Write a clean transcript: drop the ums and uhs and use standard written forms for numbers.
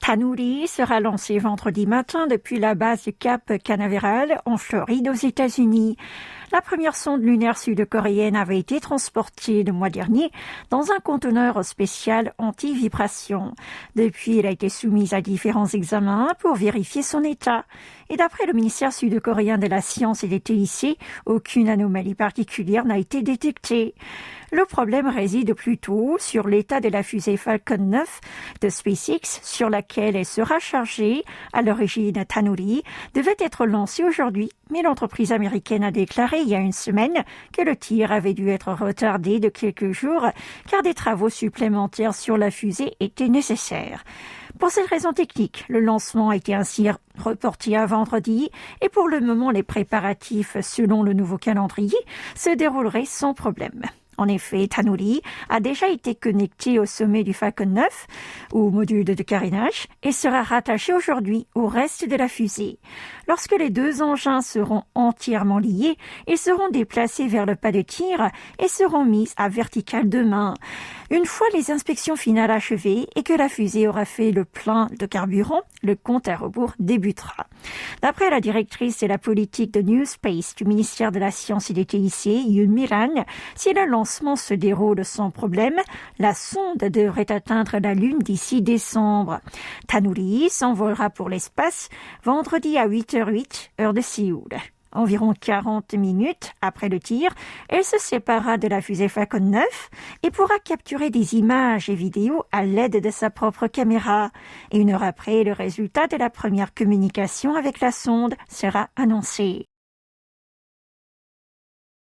Tanuri sera lancé vendredi matin depuis la base du Cap Canaveral en Floride aux États-Unis. La première sonde lunaire sud-coréenne avait été transportée le mois dernier dans un conteneur spécial anti-vibration. Depuis, elle a été soumise à différents examens pour vérifier son état. Et d'après le ministère sud-coréen de la Science et des TIC, aucune anomalie particulière n'a été détectée. Le problème réside plutôt sur l'état de la fusée Falcon 9 de SpaceX, sur laquelle elle sera chargée. À l'origine, Tanuri devait être lancée aujourd'hui, mais l'entreprise américaine a déclaré il y a une semaine que le tir avait dû être retardé de quelques jours car des travaux supplémentaires sur la fusée étaient nécessaires. Pour cette raison technique, le lancement a été ainsi reporté à vendredi et pour le moment, les préparatifs, selon le nouveau calendrier, se dérouleraient sans problème. En effet, Tanuri a déjà été connecté au sommet du Falcon 9, au module de carénage, et sera rattaché aujourd'hui au reste de la fusée. Lorsque les deux engins seront entièrement liés, ils seront déplacés vers le pas de tir et seront mis à verticale demain. Une fois les inspections finales achevées et que la fusée aura fait le plein de carburant, le compte à rebours débutera. D'après la directrice de la politique de New Space du ministère de la Science et des TIC, Yoon Mi-ran, si le lancement se déroule sans problème, la sonde devrait atteindre la Lune d'ici décembre. Tanuri s'envolera pour l'espace vendredi à 8h08, heure de Séoul. Environ 40 minutes après le tir, elle se séparera de la fusée Falcon 9 et pourra capturer des images et vidéos à l'aide de sa propre caméra. Et une heure après, le résultat de la première communication avec la sonde sera annoncé.